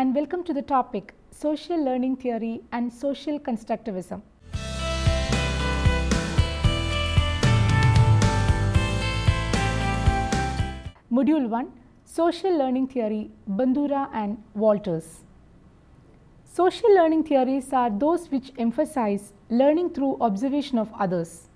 and welcome to the topic Social Learning Theory and Social Constructivism. Module 1 Social Learning Theory, Bandura and Walters. Social learning theories are those which emphasize learning through observation of others.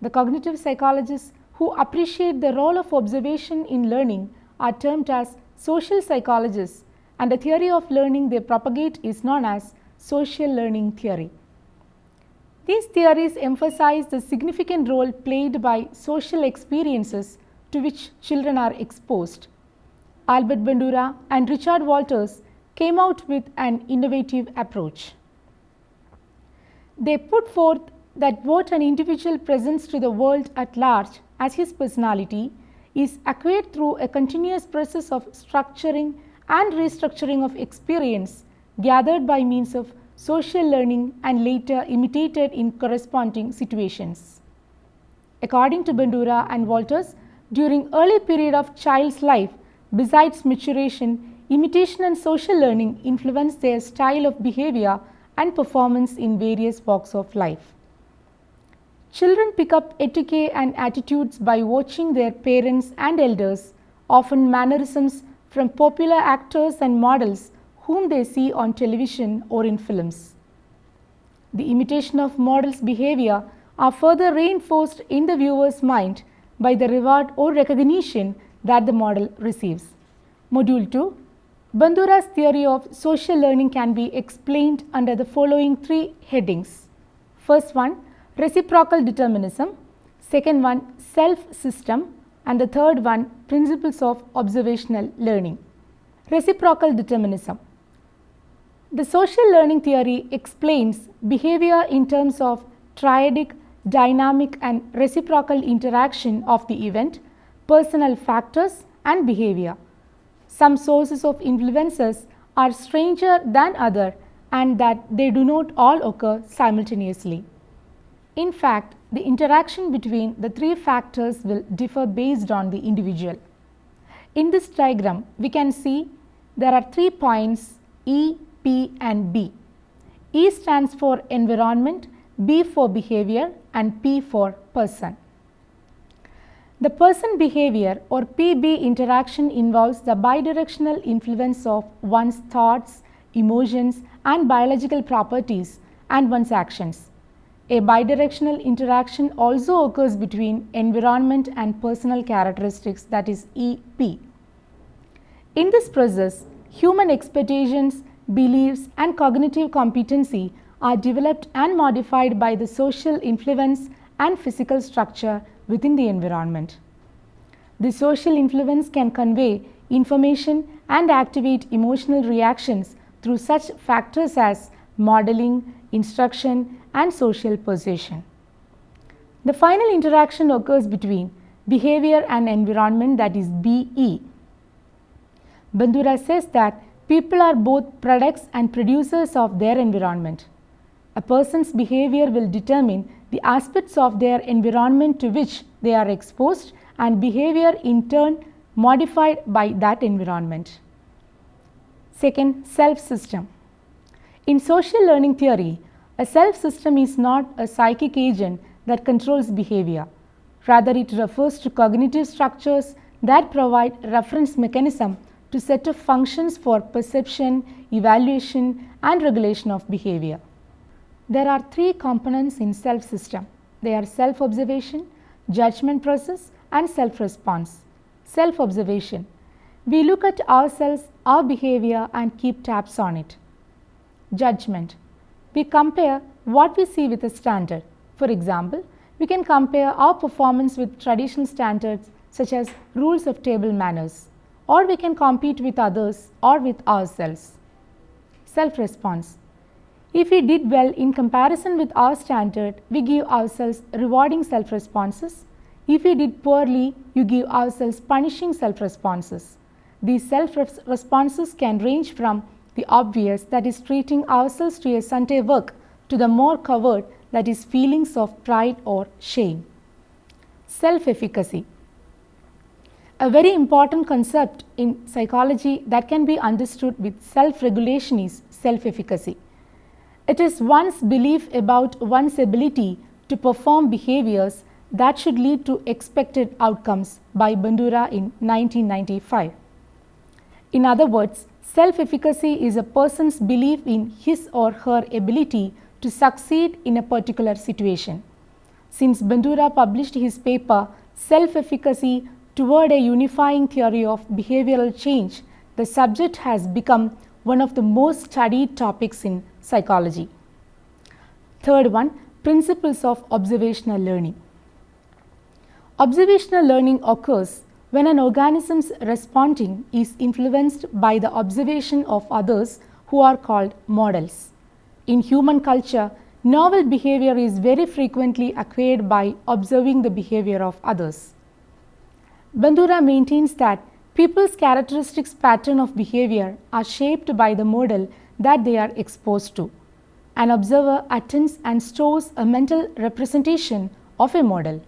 The cognitive psychologists who appreciate the role of observation in learning are termed as social psychologists, and the theory of learning they propagate is known as social learning theory. These theories emphasize the significant role played by social experiences to which children are exposed. Albert Bandura and Richard Walters came out with an innovative approach. They put forth that what an individual presents to the world at large as his personality is acquired through a continuous process of structuring and restructuring of experience gathered by means of social learning and later imitated in corresponding situations. According to Bandura and Walters, during early period of child's life, besides maturation, imitation and social learning influence their style of behavior and performance in various walks of life. Children pick up etiquette and attitudes by watching their parents and elders, often mannerisms from popular actors and models whom they see on television or in films. The imitation of models' behavior are further reinforced in the viewer's mind by the reward or recognition that the model receives. Module 2 Bandura's theory of social learning can be explained under the following three headings. First one, reciprocal determinism. Second one, self-system. And the third one, principles of observational learning. Reciprocal determinism. The social learning theory explains behavior in terms of triadic, dynamic and reciprocal interaction of the event, personal factors and behavior. Some sources of influences are stranger than other and that they do not all occur simultaneously. In fact, the interaction between the three factors will differ based on the individual. In this diagram, we can see there are 3 points E, P and B. E stands for environment, B for behavior and P for person. The person behavior or PB interaction involves the bidirectional influence of one's thoughts, emotions and biological properties and one's actions. A bidirectional interaction also occurs between environment and personal characteristics, that is EP. In this process, human expectations, beliefs and cognitive competency are developed and modified by the social influence and physical structure within the environment. The social influence can convey information and activate emotional reactions through such factors as modeling, instruction and social persuasion. The final interaction occurs between behavior and environment, that is BE. Bandura says that people are both products and producers of their environment. A person's behavior will determine the aspects of their environment to which they are exposed and behavior in turn modified by that environment. Second, self-system. In social learning theory, a self-system is not a psychic agent that controls behavior. Rather, it refers to cognitive structures that provide reference mechanism to set of functions for perception, evaluation and regulation of behavior. There are 3 components in self-system. They are self-observation, judgment process and self-response. Self-observation. We look at ourselves, our behavior and keep tabs on it. Judgment. We compare what we see with a standard. For example, we can compare our performance with traditional standards such as rules of table manners, or we can compete with others or with ourselves. Self-response. If we did well in comparison with our standard, we give ourselves rewarding self-responses. If we did poorly, you give ourselves punishing self-responses. These self-responses can range from the obvious, that is treating ourselves to a Sunday work, to the more covert, that is feelings of pride or shame. Self-efficacy. A very important concept in psychology that can be understood with self-regulation is self-efficacy. It is one's belief about one's ability to perform behaviors that should lead to expected outcomes by Bandura in 1995. In other words, self-efficacy is a person's belief in his or her ability to succeed in a particular situation. Since Bandura published his paper Self-Efficacy Toward a Unifying Theory of Behavioral Change, the subject has become one of the most studied topics in psychology. Third one, principles of observational learning. Observational learning occurs when an organism's responding is influenced by the observation of others who are called models. In human culture, novel behavior is very frequently acquired by observing the behavior of others. Bandura maintains that people's characteristics pattern of behavior are shaped by the model that they are exposed to. An observer attends and stores a mental representation of a model.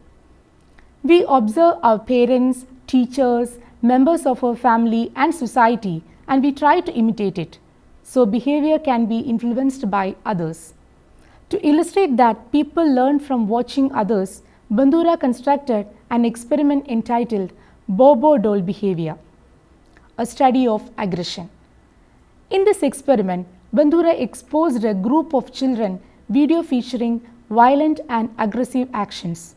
We observe our parents, teachers, members of our family and society, and we try to imitate it. So behavior can be influenced by others. To illustrate that people learn from watching others, Bandura constructed an experiment entitled Bobo doll behavior, a study of aggression. In this experiment, Bandura exposed a group of children video featuring violent and aggressive actions.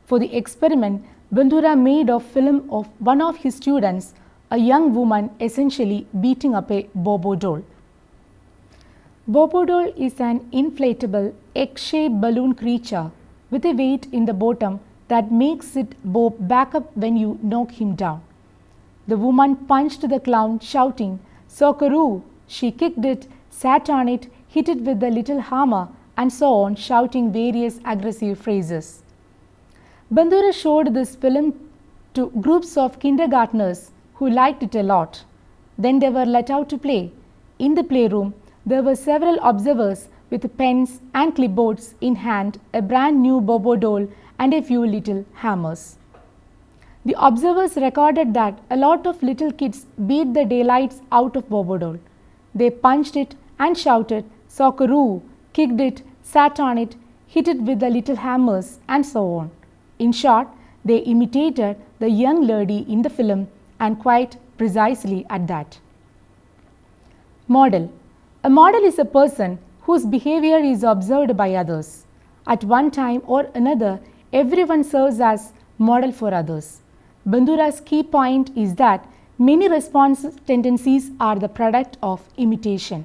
For the experiment, Bandura made a film of one of his students, a young woman essentially beating up a Bobo doll. Bobo doll is an inflatable egg-shaped balloon creature with a weight in the bottom that makes it bob back up when you knock him down. The woman punched the clown shouting, "Sockaroo!" She kicked it, sat on it, hit it with the little hammer and so on, shouting various aggressive phrases. Bandura showed this film to groups of kindergartners who liked it a lot. Then they were let out to play. In the playroom, there were several observers with pens and clipboards in hand, a brand new Bobo doll and a few little hammers. The observers recorded that a lot of little kids beat the daylights out of Bobo doll. They punched it and shouted, "Sockaroo!" kicked it, sat on it, hit it with the little hammers and so on. In short, they imitated the young lady in the film and quite precisely at that. Model. A model is a person whose behavior is observed by others. At one time or another, everyone serves as model for others. Bandura's key point is that many response tendencies are the product of imitation.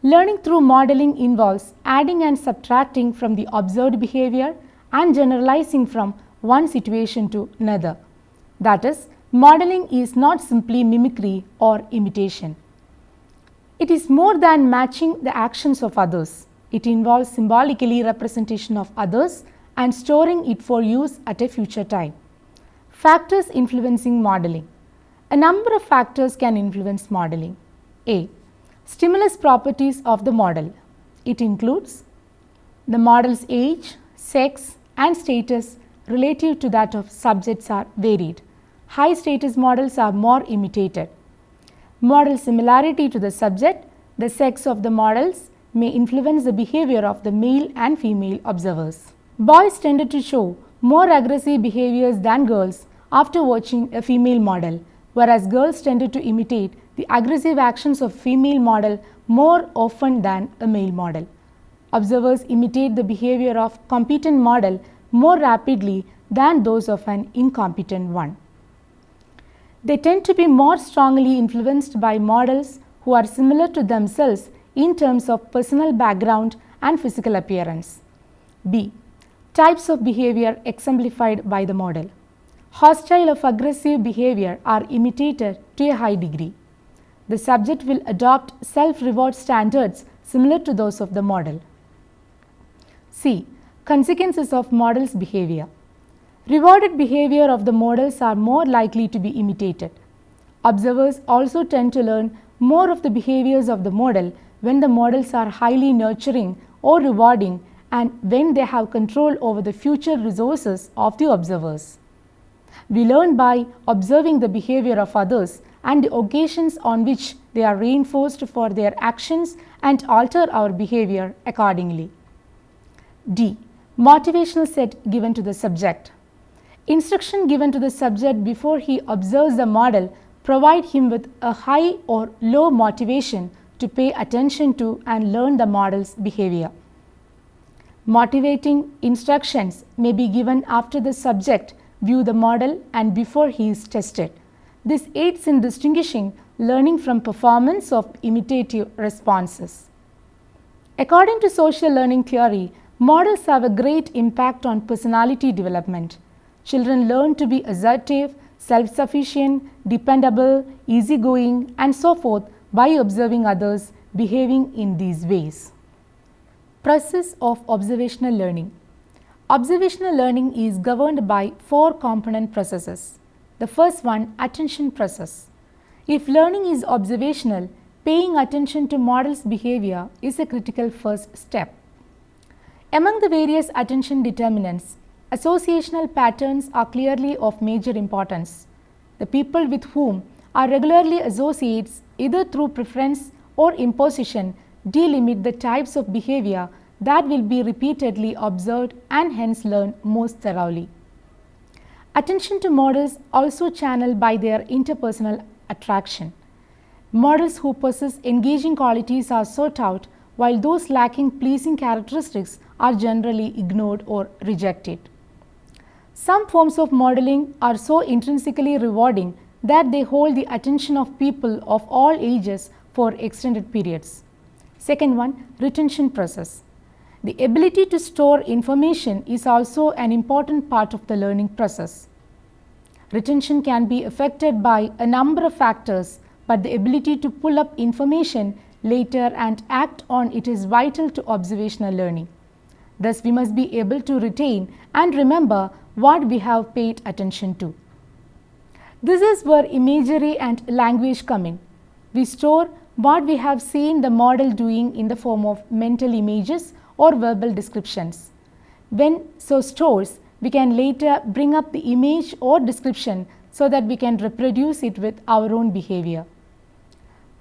Learning through modeling involves adding and subtracting from the observed behavior and generalizing from one situation to another. That is, modeling is not simply mimicry or imitation. It is more than matching the actions of others. It involves symbolically representation of others and storing it for use at a future time. Factors influencing modeling. A number of factors can influence modeling. A. Stimulus properties of the model. It includes the model's age, sex and status relative to that of subjects are varied. High status models are more imitated. Model similarity to the subject, the sex of the models may influence the behavior of the male and female observers. Boys tended to show more aggressive behaviors than girls after watching a female model, whereas girls tended to imitate the aggressive actions of female model more often than a male model. Observers imitate the behavior of competent model more rapidly than those of an incompetent one. They tend to be more strongly influenced by models who are similar to themselves in terms of personal background and physical appearance. B. Types of behavior exemplified by the model. Hostile or aggressive behavior are imitated to a high degree. The subject will adopt self-reward standards similar to those of the model. C. Consequences of models' behavior. Rewarded behavior of the models are more likely to be imitated. Observers also tend to learn more of the behaviors of the model when the models are highly nurturing or rewarding and when they have control over the future resources of the observers. We learn by observing the behavior of others and the occasions on which they are reinforced for their actions and alter our behavior accordingly. D. Motivational set given to the subject. Instruction given to the subject before he observes the model provide him with a high or low motivation to pay attention to and learn the model's behavior. Motivating instructions may be given after the subject view the model and before he is tested. This aids in distinguishing learning from performance of imitative responses. According to social learning theory, models have a great impact on personality development. Children learn to be assertive, self-sufficient, dependable, easygoing, and so forth by observing others behaving in these ways. Process of observational learning. Observational learning is governed by 4 component processes. The first one, attention process. If learning is observational, paying attention to model's behavior is a critical first step. Among the various attention determinants, associational patterns are clearly of major importance. The people with whom are regularly associates either through preference or imposition delimit the types of behavior that will be repeatedly observed and hence learned most thoroughly. Attention to models also channeled by their interpersonal attraction. Models who possess engaging qualities are sought out, while those lacking pleasing characteristics are generally ignored or rejected. Some forms of modeling are so intrinsically rewarding that they hold the attention of people of all ages for extended periods. Second one, retention process. The ability to store information is also an important part of the learning process. Retention can be affected by a number of factors, but the ability to pull up information later and act on it is vital to observational learning. Thus, we must be able to retain and remember what we have paid attention to. This is where imagery and language come in. We store what we have seen the model doing in the form of mental images or verbal descriptions. When so stores, we can later bring up the image or description so that we can reproduce it with our own behavior.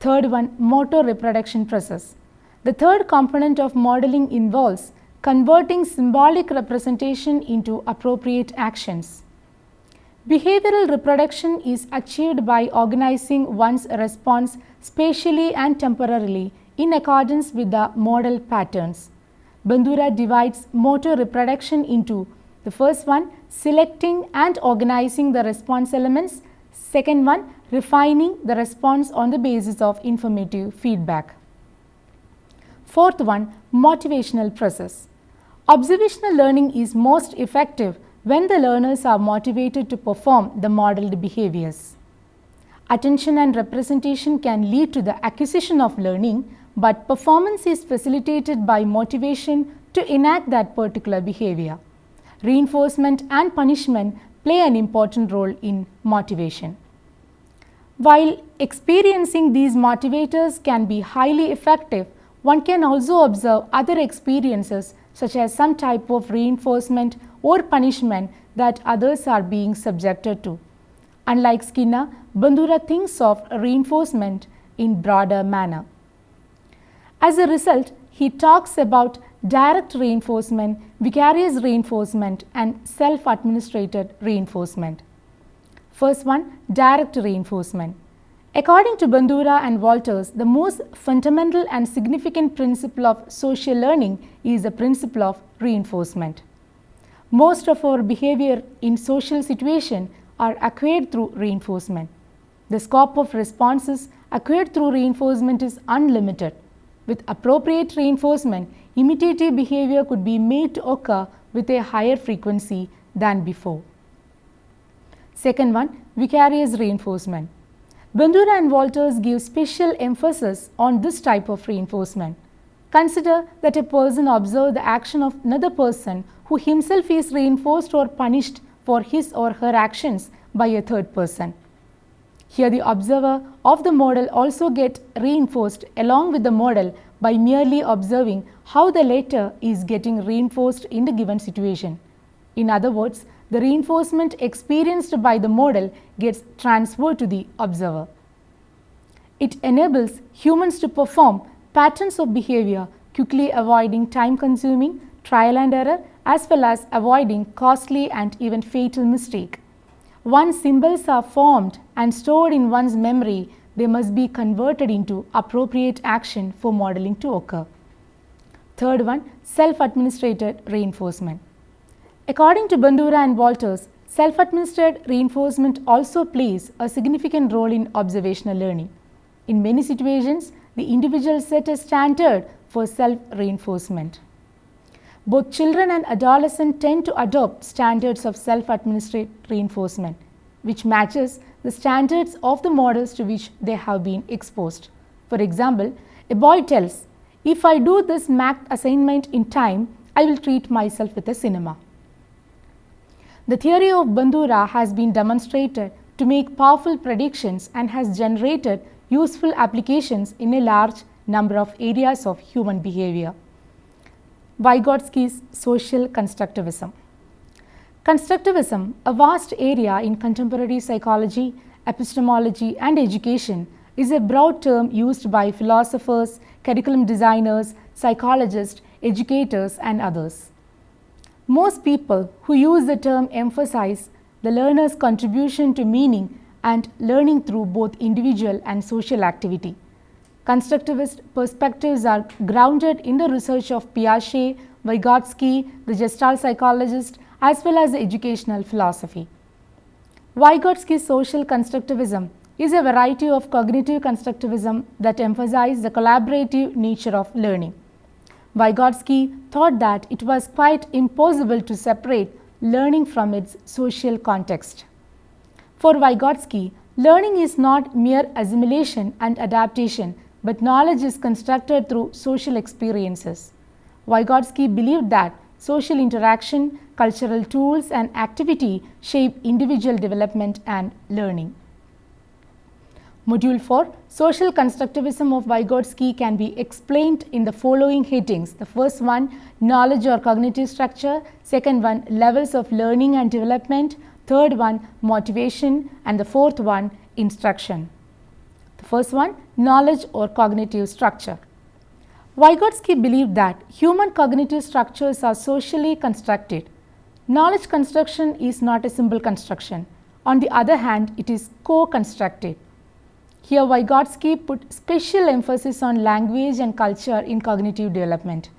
Third one, motor reproduction process. The third component of modeling involves converting symbolic representation into appropriate actions. Behavioral reproduction is achieved by organizing one's response spatially and temporarily in accordance with the model patterns. Bandura divides motor reproduction into the first one, selecting and organizing the response elements, second one, refining the response on the basis of informative feedback. Fourth one, motivational process. Observational learning is most effective when the learners are motivated to perform the modeled behaviors. Attention and representation can lead to the acquisition of learning, but performance is facilitated by motivation to enact that particular behavior. Reinforcement and punishment play an important role in motivation. While experiencing these motivators can be highly effective, one can also observe other experiences such as some type of reinforcement or punishment that others are being subjected to. Unlike Skinner, Bandura thinks of reinforcement in broader manner. As a result, he talks about direct reinforcement, vicarious reinforcement, and self-administered reinforcement. First one, direct reinforcement. According to Bandura and Walters, the most fundamental and significant principle of social learning is the principle of reinforcement. Most of our behavior in social situations are acquired through reinforcement. The scope of responses acquired through reinforcement is unlimited. With appropriate reinforcement, imitative behavior could be made to occur with a higher frequency than before. Second one, vicarious reinforcement. Bandura and Walters give special emphasis on this type of reinforcement. Consider that a person observes the action of another person who himself is reinforced or punished for his or her actions by a third person. Here the observer of the model also gets reinforced along with the model by merely observing how the latter is getting reinforced in the given situation. In other words, the reinforcement experienced by the model gets transferred to the observer. It enables humans to perform patterns of behavior, quickly avoiding time-consuming trial and error as well as avoiding costly and even fatal mistake. Once symbols are formed and stored in one's memory, they must be converted into appropriate action for modeling to occur. Third one, self-administered reinforcement. According to Bandura and Walters, self-administered reinforcement also plays a significant role in observational learning. In many situations, the individual set a standard for self-reinforcement. Both children and adolescents tend to adopt standards of self-administered reinforcement, which matches the standards of the models to which they have been exposed. For example, a boy tells, "If I do this math assignment in time, I will treat myself with a cinema." The theory of Bandura has been demonstrated to make powerful predictions and has generated useful applications in a large number of areas of human behavior. Vygotskys social constructivism. Constructivism, a vast area in contemporary psychology, epistemology and education, is a broad term used by philosophers, curriculum designers, psychologists, educators and others. Most people who use the term emphasize the learner's contribution to meaning and learning through both individual and social activity. Constructivist perspectives are grounded in the research of Piaget, Vygotsky, the Gestalt psychologist, as well as the educational philosophy. Vygotsky's social constructivism is a variety of cognitive constructivism that emphasizes the collaborative nature of learning. Vygotsky thought that it was quite impossible to separate learning from its social context. For Vygotsky, learning is not mere assimilation and adaptation, but knowledge is constructed through social experiences. Vygotsky believed that social interaction, cultural tools and activity shape individual development and learning. Module 4, Social Constructivism of Vygotsky can be explained in the following headings. The first one, knowledge or cognitive structure. Second one, levels of learning and development. Third one, motivation. And the fourth one, instruction. The first one, knowledge or cognitive structure. Vygotsky believed that human cognitive structures are socially constructed. Knowledge construction is not a simple construction. On the other hand, it is co-constructed. Here Vygotsky put special emphasis on language and culture in cognitive development.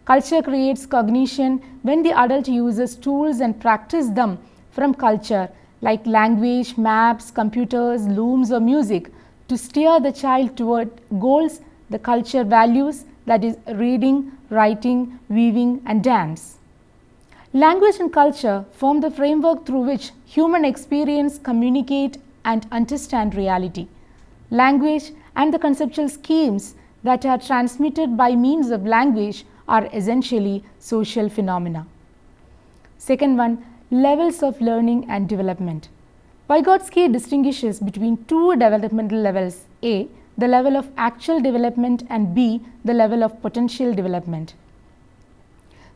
Culture creates cognition when the adult uses tools and practices them from culture like language, maps, computers, looms or music to steer the child toward goals the culture values, that is reading, writing, weaving and dance. Language and culture form the framework through which human experience, communicate and understand reality. Language and the conceptual schemes that are transmitted by means of language are essentially social phenomena. Second one, levels of learning and development. Vygotsky distinguishes between two developmental levels, A, the level of actual development and B, the level of potential development.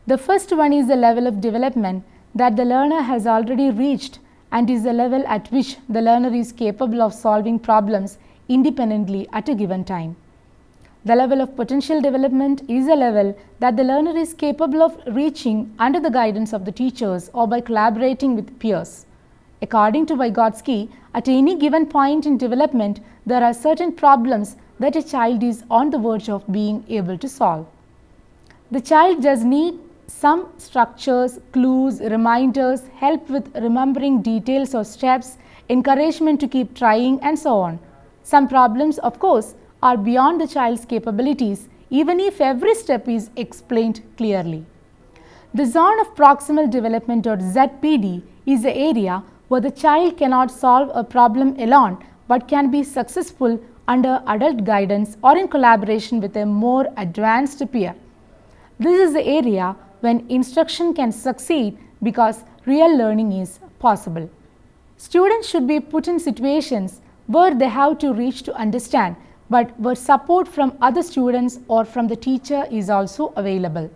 The first one is the level of development that the learner has already reached and is the level at which the learner is capable of solving problems independently at a given time. The level of potential development is a level that the learner is capable of reaching under the guidance of the teachers or by collaborating with peers. According to Vygotsky, at any given point in development, there are certain problems that a child is on the verge of being able to solve. The child does need some structures, clues, reminders, help with remembering details or steps, encouragement to keep trying and so on. Some problems, of course, are beyond the child's capabilities, even if every step is explained clearly. The zone of proximal development or ZPD is the area where the child cannot solve a problem alone but can be successful under adult guidance or in collaboration with a more advanced peer. This is the area when instruction can succeed because real learning is possible. Students should be put in situations where they have to reach to understand, but where support from other students or from the teacher is also available.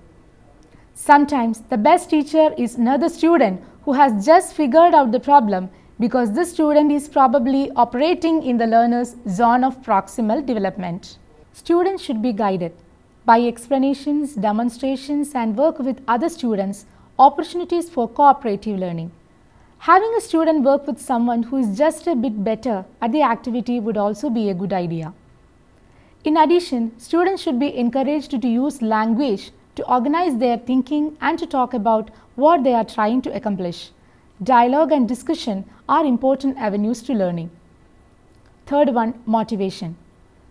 Sometimes the best teacher is another student who has just figured out the problem because this student is probably operating in the learner's zone of proximal development. Students should be guided by explanations, demonstrations, and work with other students, opportunities for cooperative learning. Having a student work with someone who is just a bit better at the activity would also be a good idea. In addition, students should be encouraged to use language to organize their thinking and to talk about what they are trying to accomplish. Dialogue and discussion are important avenues to learning. Third one, motivation.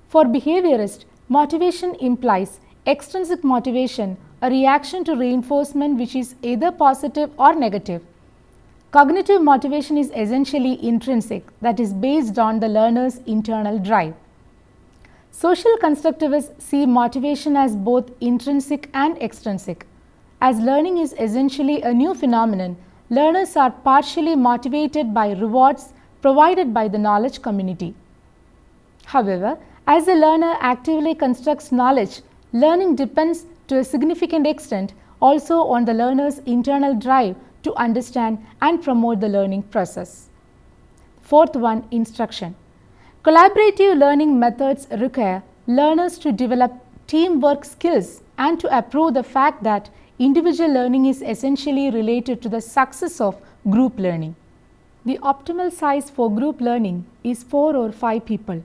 For behaviorists, motivation implies extrinsic motivation, a reaction to reinforcement which is either positive or negative. Cognitive motivation is essentially intrinsic, that is based on the learner's internal drive. Social constructivists see motivation as both intrinsic and extrinsic. As learning is essentially a new phenomenon, learners are partially motivated by rewards provided by the knowledge community. However, as the learner actively constructs knowledge, learning depends to a significant extent also on the learner's internal drive to understand and promote the learning process. Fourth one, instruction. Collaborative learning methods require learners to develop teamwork skills and to approve the fact that individual learning is essentially related to the success of group learning. The optimal size for group learning is 4 or 5 people.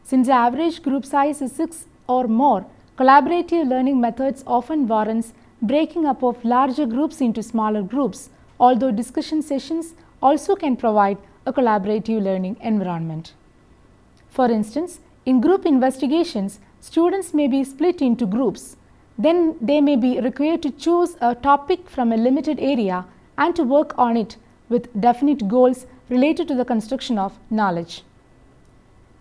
Since the average group size is 6 or more, collaborative learning methods often warrants breaking up of larger groups into smaller groups, although discussion sessions also can provide a collaborative learning environment. For instance, in group investigations, students may be split into groups. Then they may be required to choose a topic from a limited area and to work on it with definite goals related to the construction of knowledge.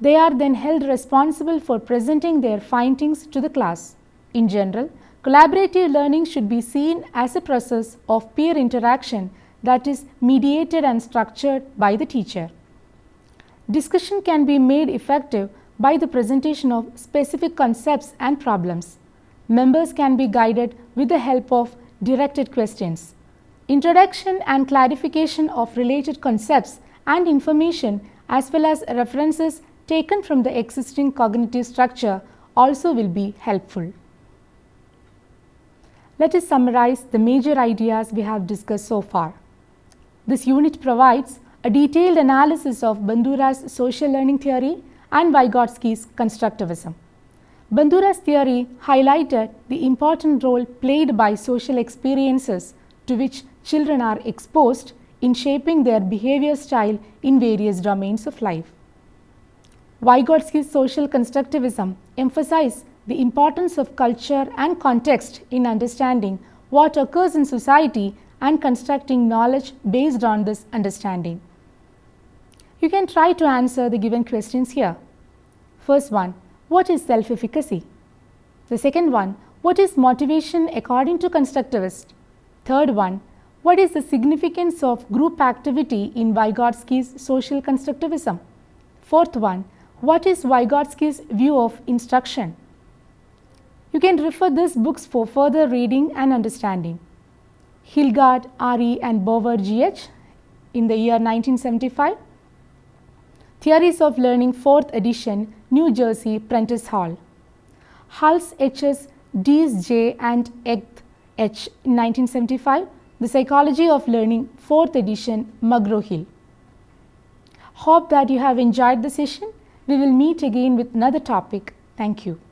They are then held responsible for presenting their findings to the class. In general, collaborative learning should be seen as a process of peer interaction that is mediated and structured by the teacher. Discussion can be made effective by the presentation of specific concepts and problems. Members can be guided with the help of directed questions. Introduction and clarification of related concepts and information as well as references taken from the existing cognitive structure also will be helpful. Let us summarize the major ideas we have discussed so far. This unit provides a detailed analysis of Bandura's social learning theory and Vygotskys' constructivism. Bandura's theory highlighted the important role played by social experiences to which children are exposed in shaping their behavior style in various domains of life. Vygotskys' social constructivism emphasized the importance of culture and context in understanding what occurs in society and constructing knowledge based on this understanding. You can try to answer the given questions here. First one, what is self-efficacy? The second one, what is motivation according to constructivists? Third one, what is the significance of group activity in Vygotskys' social constructivism? Fourth one, what is Vygotskys' view of instruction? You can refer these books for further reading and understanding. Hilgard, R.E. and Bower, G.H. in the year 1975. Theories of Learning, 4th edition, New Jersey, Prentice Hall. Hulse, H.S., Dees, J. and Egg, H. in 1975. The Psychology of Learning, 4th edition, McGraw-Hill. Hope that you have enjoyed the session. We will meet again with another topic. Thank you.